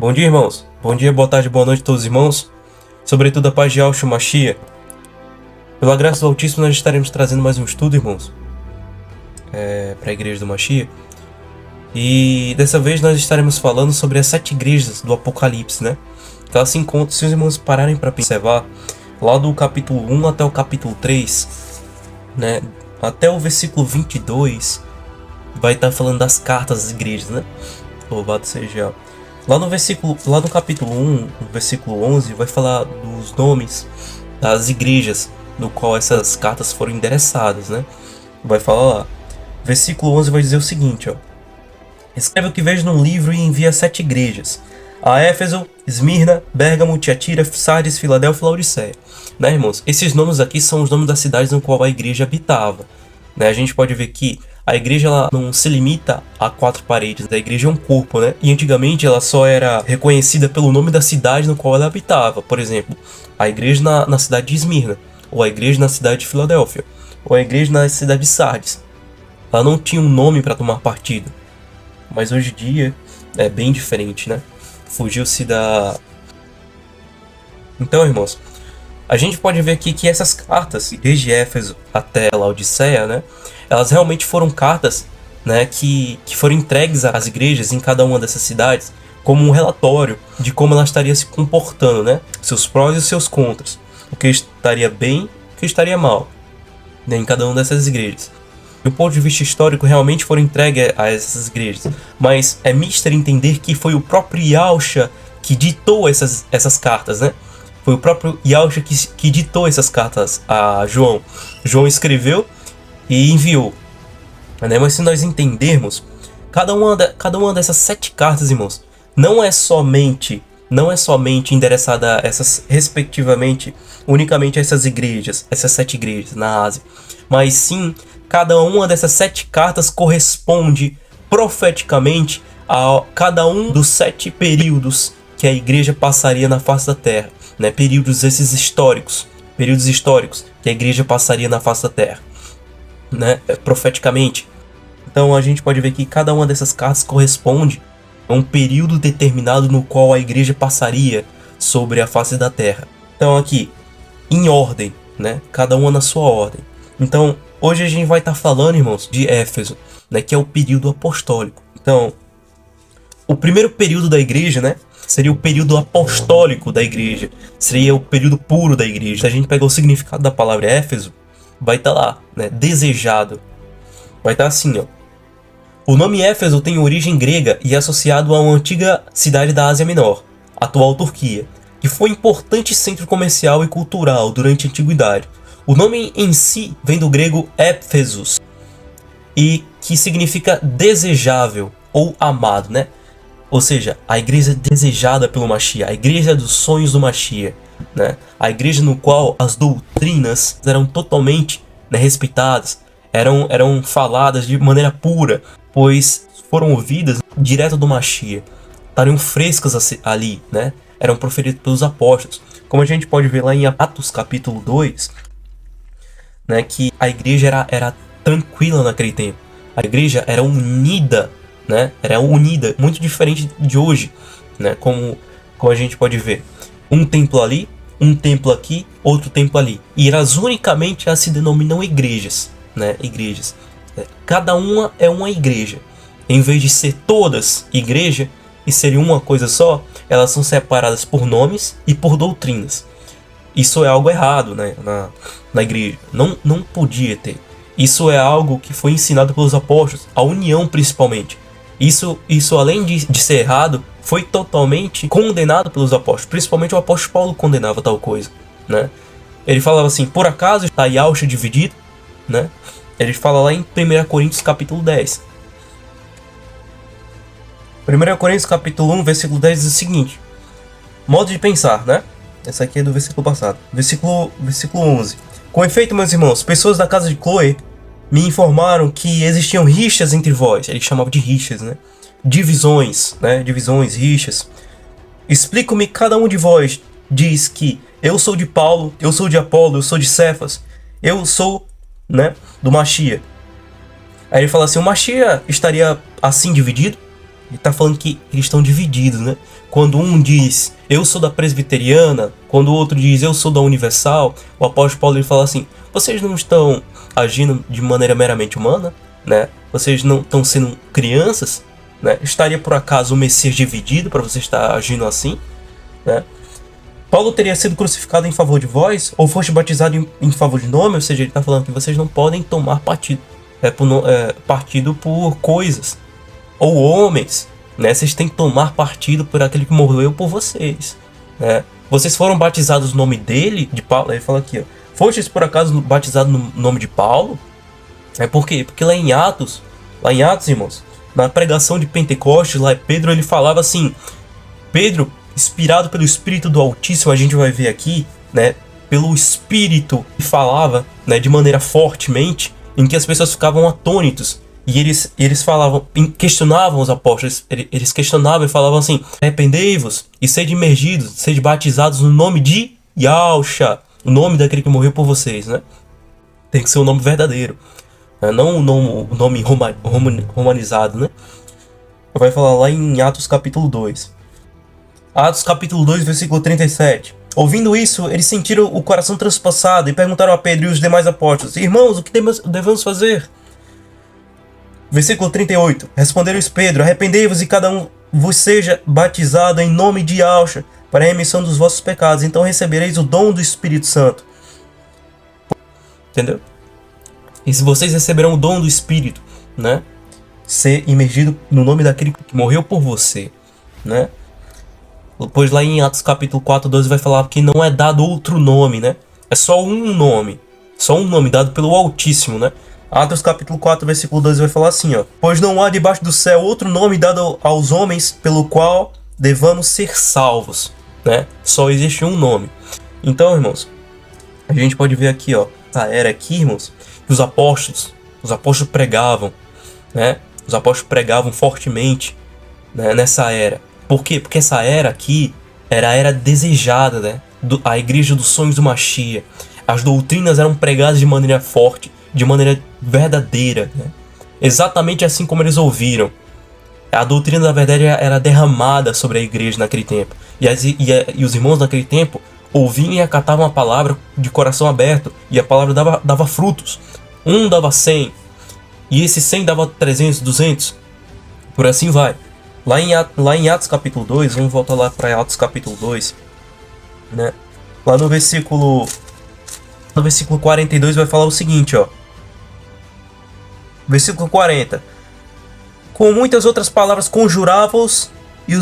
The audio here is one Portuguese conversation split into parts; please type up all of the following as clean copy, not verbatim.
Bom dia, irmãos. Bom dia, boa tarde, boa noite a todos os irmãos. Sobretudo a paz de Yahshua Mashiach. Pela graça do Altíssimo, nós estaremos trazendo mais um estudo, irmãos, para a Igreja do Mashiach. E dessa vez nós estaremos falando sobre as 7 igrejas do Apocalipse, né? Que elas se encontram, se os irmãos pararem para observar, lá do capítulo 1 até o capítulo 3, né? Até o versículo 22, vai estar falando das cartas das igrejas, né? Louvado seja. Lá no capítulo 1, no versículo 11, vai falar dos nomes das igrejas no qual essas cartas foram endereçadas, né? Vai falar lá. Versículo 11 vai dizer o seguinte, ó. Escreve o que vejo num livro e envia 7 igrejas. A Éfeso, Esmirna, Bérgamo, Tiatira, Sardes, Filadélfia e Laodiceia. Né, irmãos? Esses nomes aqui são os nomes das cidades no qual a igreja habitava. Né? A gente pode ver que a igreja ela não se limita a 4 paredes, a igreja é um corpo, né? E antigamente ela só era reconhecida pelo nome da cidade no qual ela habitava. Por exemplo, a igreja na cidade de Esmirna, ou a igreja na cidade de Filadélfia, ou a igreja na cidade de Sardes. Ela não tinha um nome para tomar partido. Mas hoje em dia é bem diferente, né? Fugiu-se da... Então, irmãos, a gente pode ver aqui que essas cartas, desde Éfeso até Laodiceia, né? Elas realmente foram cartas, né, que foram entregues às igrejas em cada uma dessas cidades como um relatório de como ela estaria se comportando, né? Seus prós e seus contras. O que estaria bem, o que estaria mal, né, em cada uma dessas igrejas. Do ponto de vista histórico, realmente foram entregues a essas igrejas. Mas é mister entender que foi o próprio Yahshua que ditou essas cartas, né? Foi o próprio Yahshua que ditou essas cartas a João. João escreveu e enviou. Né? Mas se nós entendermos, cada uma dessas 7 cartas, irmãos, não é somente endereçada a essas, respectivamente, unicamente a essas igrejas, essas 7 igrejas na Ásia. Mas sim, cada uma dessas 7 cartas corresponde profeticamente a cada um dos 7 períodos que a igreja passaria na face da terra, né? Períodos históricos que a igreja passaria na face da terra, né? Profeticamente. Então a gente pode ver que cada uma dessas cartas corresponde a um período determinado no qual a igreja passaria sobre a face da terra. Então aqui, em ordem, né? Cada uma na sua ordem. Então, hoje a gente vai estar falando, irmãos, de Éfeso, né, que é o período apostólico. Então, o primeiro período da igreja, né, seria o período apostólico da igreja. Seria o período puro da igreja. Se a gente pegar o significado da palavra Éfeso, vai estar lá, né, desejado. Vai estar assim, ó. O nome Éfeso tem origem grega e é associado a uma antiga cidade da Ásia Menor, atual Turquia, que foi importante centro comercial e cultural durante a antiguidade. O nome em si vem do grego Éphesos, e que significa desejável ou amado, né? Ou seja, a igreja desejada pelo Mashiach, a igreja dos sonhos do Mashiach, né? A igreja no qual as doutrinas eram totalmente, né, respeitadas, eram faladas de maneira pura, pois foram ouvidas direto do Mashiach, estariam frescas ali, né? Eram proferidas pelos apóstolos. Como a gente pode ver lá em Atos capítulo 2, né, que a igreja era tranquila naquele tempo. A igreja era unida, né? Era unida, muito diferente de hoje, né? Como a gente pode ver. Um templo ali, um templo aqui, outro templo ali. E elas unicamente se denominam igrejas, né? Igrejas. Cada uma é uma igreja. Em vez de ser todas igreja e serem uma coisa só, elas são separadas por nomes e por doutrinas. Isso é algo errado, né, na igreja. Não podia ter. Isso é algo que foi ensinado pelos apóstolos, a união principalmente. Isso além de ser errado, foi totalmente condenado pelos apóstolos. Principalmente o apóstolo Paulo condenava tal coisa, né? Ele falava assim, por acaso está Yahshua dividido? Né? Ele fala lá em 1 Coríntios capítulo 10. 1 Coríntios capítulo 1, versículo 10 diz o seguinte. Modo de pensar, né? Essa aqui é do versículo passado. Versículo 11. Com efeito, meus irmãos, pessoas da casa de Chloe me informaram que existiam rixas entre vós. Ele chamava de rixas, né? Divisões, né? Divisões, rixas. Explico-me, cada um de vós diz que eu sou de Paulo, eu sou de Apolo, eu sou de Cefas, eu sou, né, do Mashiach. Aí ele fala assim, o Mashiach estaria assim dividido? Ele está falando que eles estão divididos, né? Quando um diz, eu sou da presbiteriana, quando o outro diz, eu sou da universal, o apóstolo Paulo ele fala assim, vocês não estão agindo de maneira meramente humana, né? Vocês não estão sendo crianças, né? Estaria por acaso o Messias dividido para você estar agindo assim, né? Paulo teria sido crucificado em favor de vós, ou foste batizado em favor de nome, ou seja, ele está falando que vocês não podem tomar partido, partido por coisas, ou homens, né? Vocês têm que tomar partido por aquele que morreu por vocês, né? Vocês foram batizados no nome dele, de Paulo, ele fala aqui, ó, fostes por acaso batizados no nome de Paulo? Por quê? Porque lá em Atos, irmãos, na pregação de Pentecostes, lá Pedro ele falava assim, Pedro, inspirado pelo Espírito do Altíssimo, a gente vai ver aqui, né, pelo Espírito que falava, né, de maneira fortemente, em que as pessoas ficavam atônitos, e eles falavam, questionavam os apóstolos, eles questionavam e falavam assim, arrependei-vos e sede imergidos, sede batizados no nome de Yahshua, o nome daquele que morreu por vocês, né? Tem que ser o nome verdadeiro, né? Não o nome romanizado, né? Vai falar lá em Atos capítulo 2. Atos capítulo 2, versículo 37. Ouvindo isso, eles sentiram o coração transpassado e perguntaram a Pedro e os demais apóstolos, irmãos, o que devemos fazer? Versículo 38. Responderam-lhes Pedro, arrependei-vos e cada um vos seja batizado em nome de Yahshua para a remissão dos vossos pecados, então recebereis o dom do Espírito Santo. Entendeu? E se vocês receberão o dom do Espírito, né? Ser imergido no nome daquele que morreu por você, né? Depois lá em Atos capítulo 4, 12 vai falar que não é dado outro nome, né? É só um nome dado pelo Altíssimo, né? Atos capítulo 4, versículo 12 vai falar assim, ó. Pois não há debaixo do céu outro nome dado aos homens pelo qual devamos ser salvos, né? Só existe um nome. Então, irmãos, a gente pode ver aqui, ó, a era aqui, irmãos, que os apóstolos pregavam, né? Os apóstolos pregavam fortemente, né, nessa era. Por quê? Porque essa era aqui era a era desejada, né? A igreja dos sonhos do Mashiach. As doutrinas eram pregadas de maneira forte, de maneira verdadeira, né? Exatamente assim como eles ouviram. A doutrina da verdade era derramada sobre a igreja naquele tempo. E os irmãos naquele tempo ouviam e acatavam a palavra de coração aberto. E a palavra dava frutos. Um dava 100. E esse 100 dava 300, 200. Por assim vai. Lá em Atos capítulo 2, vamos voltar lá para Atos capítulo 2, né? Lá no versículo 42 vai falar o seguinte, ó. Versículo 40. Com muitas outras palavras conjurava-os e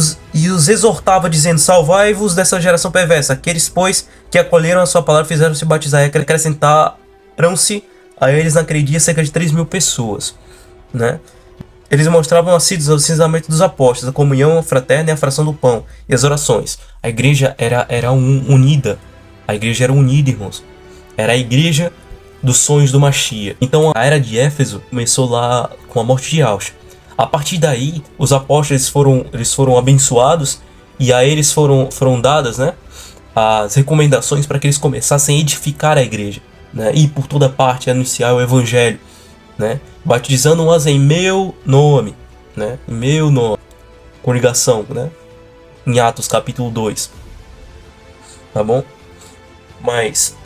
os exortava, dizendo, salvai-vos dessa geração perversa. Aqueles, pois, que acolheram a sua palavra fizeram-se batizar e acrescentaram-se a eles naquele dia cerca de 3.000 pessoas, né? Eles mostravam assíduos ao ensinamento dos apóstolos, a comunhão fraterna e a fração do pão, e as orações. A igreja era unida. A igreja era unida, irmãos. Era a igreja dos sonhos do Mashiach. Então a era de Éfeso começou lá com a morte de Yahshua. A partir daí, os apóstolos eles foram abençoados e a eles foram dadas, né, as recomendações para que eles começassem a edificar a igreja, né, e por toda parte anunciar o evangelho, né, batizando-as em meu nome, né, em meu nome, congregação, né, em Atos capítulo 2, tá bom? Mas,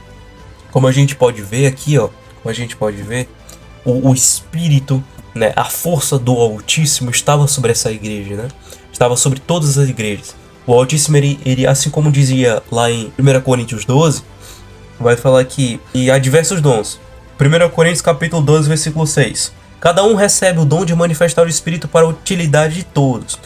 como a gente pode ver aqui, ó, o Espírito, né, a força do Altíssimo estava sobre essa igreja, né, estava sobre todas as igrejas. O Altíssimo, ele assim como dizia lá em 1 Coríntios 12, vai falar que e há diversos dons. 1 Coríntios capítulo 12, versículo 6. Cada um recebe o dom de manifestar o Espírito para a utilidade de todos.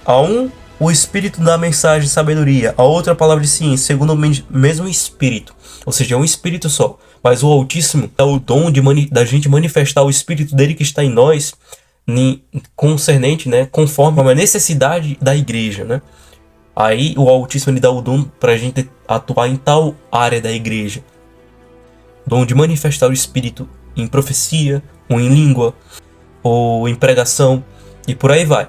A um, o Espírito da mensagem de sabedoria. A outra, a palavra de ciência, segundo o mesmo Espírito. Ou seja, é um Espírito só. Mas o Altíssimo é o dom da gente manifestar o Espírito dele que está em nós, concernente, né, conforme a necessidade da igreja, né? Aí o Altíssimo ele dá o dom para a gente atuar em tal área da igreja. Dom de manifestar o Espírito em profecia, ou em língua, ou em pregação, e por aí vai.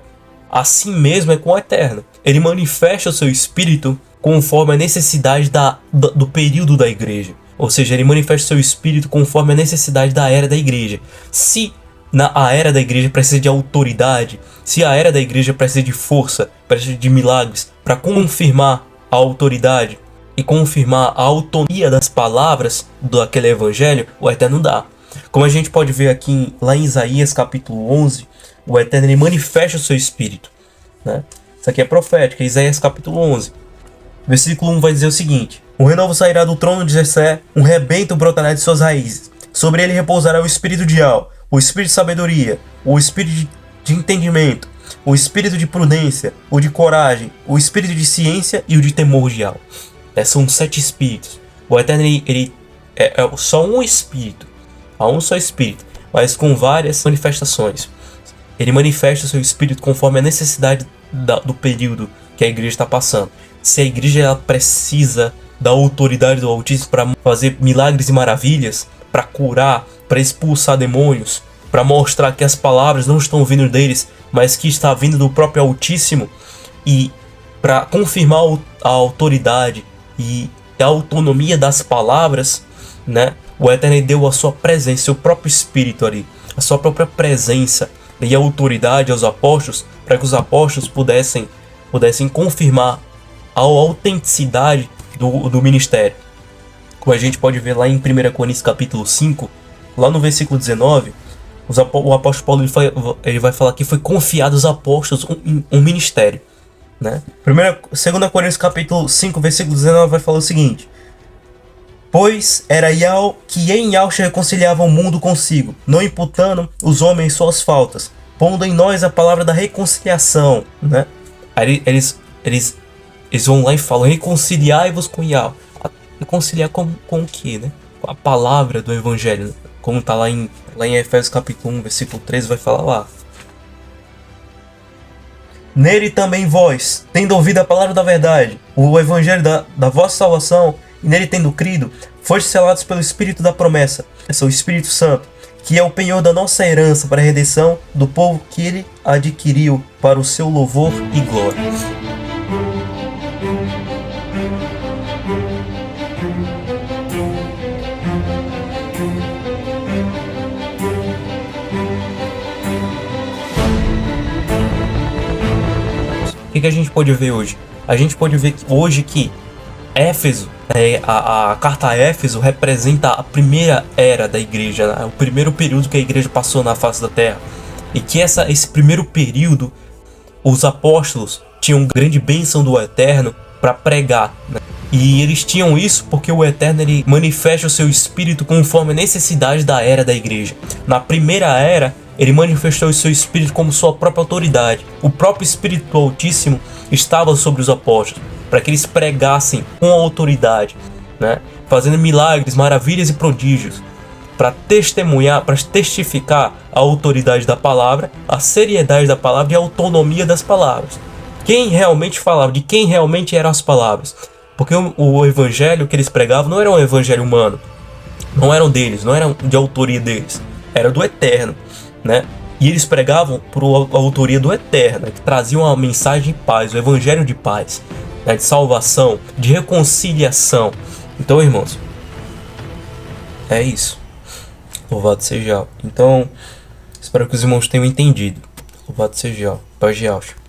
Assim mesmo é com o Eterno. Ele manifesta o seu Espírito conforme a necessidade do período da igreja. Ou seja, ele manifesta o seu Espírito conforme a necessidade da era da igreja. Se a era da igreja precisa de autoridade, se a era da igreja precisa de força, precisa de milagres para confirmar a autoridade e confirmar a autonomia das palavras daquele evangelho, o Eterno dá. Como a gente pode ver aqui lá em Isaías capítulo 11, o Eterno ele manifesta o seu espírito, né? Isso aqui é profético, Isaías capítulo 11. Versículo 1 vai dizer o seguinte: um renovo sairá do trono de Jessé, um rebento brotará de suas raízes. Sobre ele repousará o espírito de El, o espírito de sabedoria, o espírito de entendimento, o espírito de prudência, o de coragem, o espírito de ciência e o de temor de El. São 7 espíritos. O Eterno ele é só um espírito. Há um só espírito, mas com várias manifestações. Ele manifesta o seu espírito conforme a necessidade do período que a igreja está passando. Se a igreja ela precisa da autoridade do Altíssimo para fazer milagres e maravilhas, para curar, para expulsar demônios, para mostrar que as palavras não estão vindo deles, mas que está vindo do próprio Altíssimo, e para confirmar a autoridade e a autonomia das palavras, né? O Eterno deu a sua presença, seu próprio espírito ali, a sua própria presença e a autoridade aos apóstolos, para que os apóstolos pudessem confirmar a autenticidade do ministério. Como a gente pode ver lá em 1 Coríntios capítulo 5, lá no versículo 19, o apóstolo Paulo ele vai falar que foi confiado aos apóstolos um ministério, né? 2 Coríntios capítulo 5, versículo 19 vai falar o seguinte: pois era Yahweh que em Yahweh reconciliava o mundo consigo, não imputando os homens suas faltas, pondo em nós a palavra da reconciliação, né? Aí eles vão lá e falam: reconciliai-vos com Yahweh. Reconciliar com o que, né? Com a palavra do evangelho, né? Como está lá em Efésios capítulo 1, versículo 13, vai falar lá: nele também vós, tendo ouvido a palavra da verdade, o evangelho da vossa salvação, e nele tendo crido, foste selados pelo Espírito da promessa, esse é o Espírito Santo, que é o penhor da nossa herança para a redenção do povo que ele adquiriu para o seu louvor e glória. O que a gente pode ver hoje? A gente pode ver hoje que Éfeso, a carta a Éfeso representa a primeira era da igreja, né? O primeiro período que a igreja passou na face da terra. E que esse primeiro período, os apóstolos tinham grande bênção do Eterno para pregar, né? E eles tinham isso porque o Eterno ele manifesta o seu espírito conforme a necessidade da era da igreja. Na primeira era, ele manifestou o seu espírito como sua própria autoridade. O próprio Espírito do Altíssimo estava sobre os apóstolos, para que eles pregassem com autoridade, né? Fazendo milagres, maravilhas e prodígios, para testemunhar, para testificar a autoridade da palavra, a seriedade da palavra e a autonomia das palavras. Quem realmente falava, de quem realmente eram as palavras. Porque o evangelho que eles pregavam não era um evangelho humano, não eram deles, não eram de autoria deles, era do Eterno, né? E eles pregavam por autoria do Eterno, que traziam a mensagem de paz, o evangelho de paz, né? De salvação, de reconciliação. Então, irmãos, é isso. Louvado seja. Então, espero que os irmãos tenham entendido. Louvado seja. Paz de Yahweh.